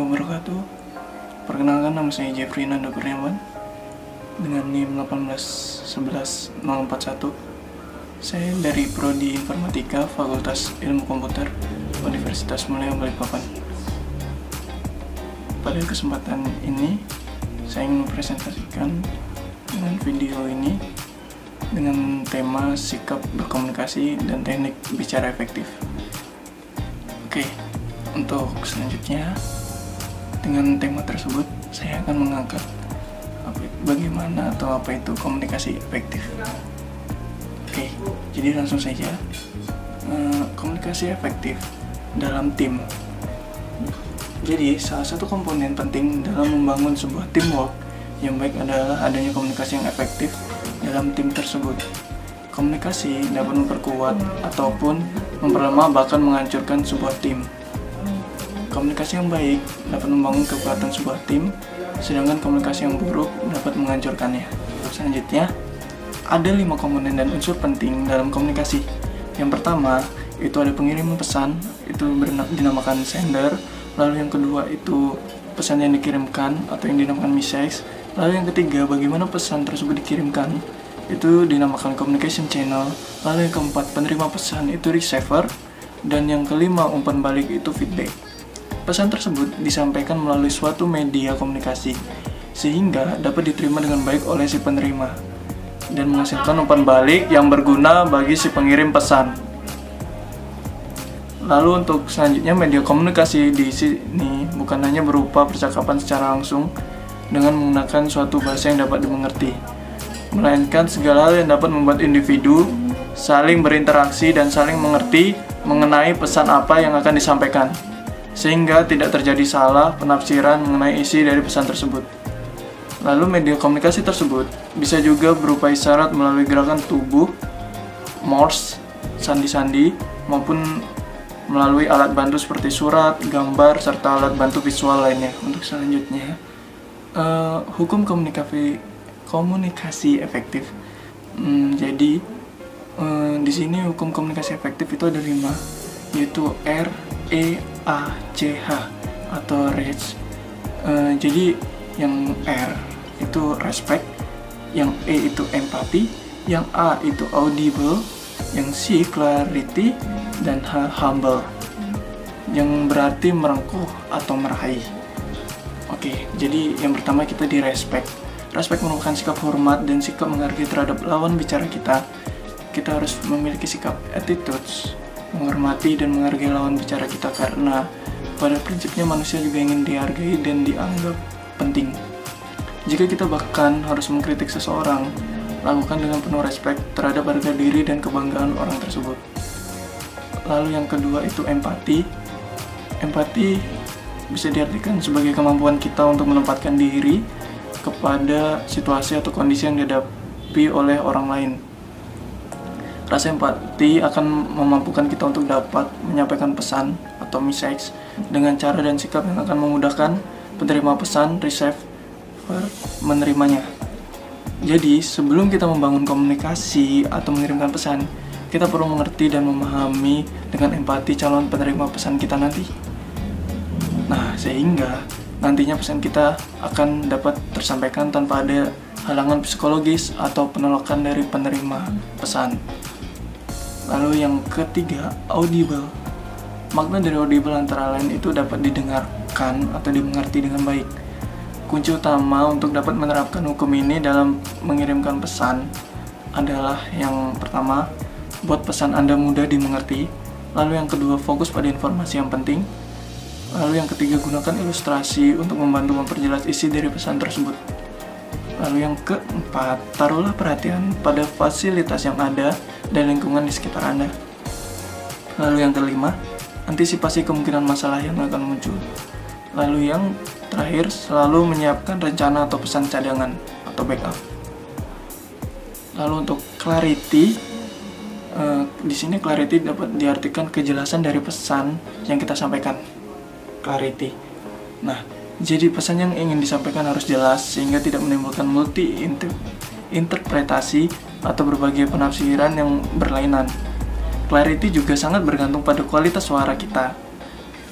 wabarakatuh. Perkenalkan, nama saya Jeffrey Nanda Kurniawan dengan NIM 1811041. Saya dari Prodi Informatika Fakultas Ilmu Komputer Universitas Mulia Balikpapan. Pada kesempatan ini saya ingin mempresentasikan dengan video ini dengan tema sikap berkomunikasi dan teknik bicara efektif. Oke, untuk selanjutnya dengan tema tersebut saya akan mengangkat bagaimana atau apa itu komunikasi efektif. Oke, jadi langsung saja. Komunikasi efektif dalam tim. Jadi salah satu komponen penting dalam membangun sebuah teamwork yang baik adalah adanya komunikasi yang efektif dalam tim tersebut. Komunikasi dapat memperkuat ataupun memperlemah bahkan menghancurkan sebuah tim. Komunikasi yang baik dapat membangun kekuatan sebuah tim, sedangkan komunikasi yang buruk dapat menghancurkannya. Selanjutnya, ada 5 komponen dan unsur penting dalam komunikasi. Yang pertama, itu ada pengiriman pesan, itu dinamakan sender. Lalu yang kedua itu pesan yang dikirimkan atau yang dinamakan message. Lalu yang ketiga, bagaimana pesan tersebut dikirimkan, itu dinamakan communication channel. Lalu yang keempat, penerima pesan itu receiver. Dan yang kelima, umpan balik itu feedback. Pesan tersebut disampaikan melalui suatu media komunikasi sehingga dapat diterima dengan baik oleh si penerima dan menghasilkan umpan balik yang berguna bagi si pengirim pesan. Lalu untuk selanjutnya, media komunikasi di sini bukan hanya berupa percakapan secara langsung dengan menggunakan suatu bahasa yang dapat dimengerti, melainkan segala hal yang dapat membuat individu saling berinteraksi dan saling mengerti mengenai pesan apa yang akan disampaikan, sehingga tidak terjadi salah penafsiran mengenai isi dari pesan tersebut. Lalu media komunikasi tersebut bisa juga berupa isyarat melalui gerakan tubuh, Morse, sandi-sandi, maupun melalui alat bantu seperti surat, gambar, serta alat bantu visual lainnya. Untuk selanjutnya, hukum komunikasi efektif. Jadi di sini hukum komunikasi efektif itu ada 5, yaitu REACH atau REACH. Jadi yang R itu respect, yang E itu empathy, yang A itu audible, yang C clarity, dan H humble, yang berarti merengkuh atau meraih. Oke, jadi yang pertama kita di respect. Respect merupakan sikap hormat dan sikap menghargai terhadap lawan bicara kita. Kita harus memiliki sikap attitudes, menghormati dan menghargai lawan bicara kita, karena pada prinsipnya manusia juga ingin dihargai dan dianggap penting. Jika kita bahkan harus mengkritik seseorang, lakukan dengan penuh respect terhadap harga diri dan kebanggaan orang tersebut. Lalu yang kedua itu empati. Empati bisa diartikan sebagai kemampuan kita untuk menempatkan diri kepada situasi atau kondisi yang dihadapi oleh orang lain. Rasa empati akan memampukan kita untuk dapat menyampaikan pesan atau message dengan cara dan sikap yang akan memudahkan penerima pesan, receiver, menerimanya. Jadi, sebelum kita membangun komunikasi atau mengirimkan pesan, kita perlu mengerti dan memahami dengan empati calon penerima pesan kita nanti. Nah, sehingga nantinya pesan kita akan dapat tersampaikan tanpa ada halangan psikologis atau penolakan dari penerima pesan. Lalu yang ketiga, audible. Makna dari audible antara lain itu dapat didengarkan atau dimengerti dengan baik. Kunci utama untuk dapat menerapkan hukum ini dalam mengirimkan pesan adalah yang pertama, buat pesan Anda mudah dimengerti. Lalu yang kedua, fokus pada informasi yang penting. Lalu yang ketiga, gunakan ilustrasi untuk membantu memperjelas isi dari pesan tersebut. Lalu yang keempat, taruhlah perhatian pada fasilitas yang ada dan lingkungan di sekitar Anda. Lalu yang kelima, antisipasi kemungkinan masalah yang akan muncul. Lalu yang terakhir, selalu menyiapkan rencana atau pesan cadangan atau backup. Lalu untuk clarity, di sini clarity dapat diartikan kejelasan dari pesan yang kita sampaikan. Clarity. Nah, jadi pesan yang ingin disampaikan harus jelas sehingga tidak menimbulkan multi interpretasi atau berbagai penafsiran yang berlainan. Clarity juga sangat bergantung pada kualitas suara kita.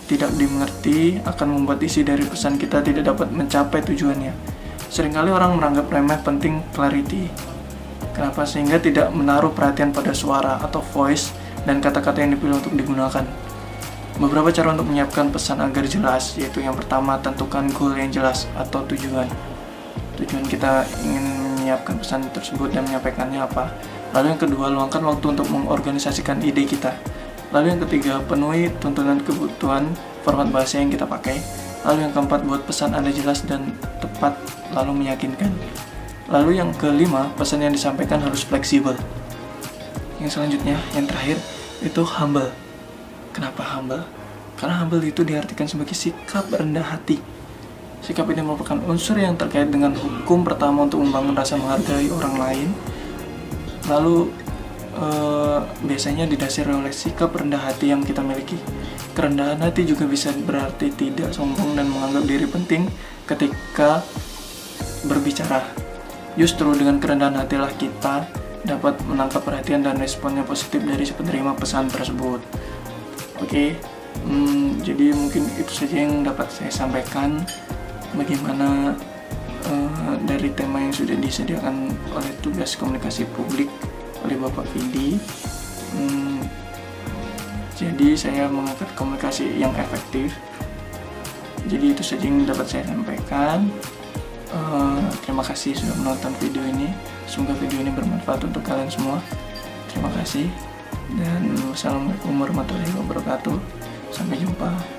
tidak dimengerti akan membuat isi dari pesan kita tidak dapat mencapai tujuannya. Seringkali orang menganggap remeh penting clarity. Kenapa? Sehingga tidak menaruh perhatian pada suara atau voice dan kata-kata yang dipilih untuk digunakan. Beberapa cara untuk menyiapkan pesan agar jelas, yaitu yang pertama, tentukan goal yang jelas atau tujuan. Tujuan kita ingin menyiapkan pesan tersebut dan menyampaikannya apa. Lalu yang kedua, luangkan waktu untuk mengorganisasikan ide kita. Lalu yang ketiga, penuhi tuntunan kebutuhan format bahasa yang kita pakai. Lalu yang keempat, buat pesan Anda jelas dan tepat lalu meyakinkan. Lalu yang kelima, pesan yang disampaikan harus fleksibel. Yang selanjutnya, yang terakhir, itu humble. Kenapa humble? Karena humble itu diartikan sebagai sikap rendah hati. Sikap ini merupakan unsur yang terkait dengan hukum pertama untuk membangun rasa menghargai orang lain. Lalu biasanya didasari oleh sikap rendah hati yang kita miliki. Kerendahan hati juga bisa berarti tidak sombong dan menganggap diri penting ketika berbicara. Justru dengan kerendahan hatilah kita dapat menangkap perhatian dan responnya positif dari si penerima pesan tersebut. Oke, jadi mungkin itu saja yang dapat saya sampaikan. Bagaimana dari tema yang sudah disediakan oleh tugas komunikasi publik oleh Bapak Vidi. Jadi saya mengangkat komunikasi yang efektif. Jadi itu saja yang dapat saya sampaikan. Terima kasih sudah menonton video ini. Semoga video ini bermanfaat untuk kalian semua. Terima kasih dan wassalamualaikum warahmatullahi wabarakatuh. Sampai jumpa.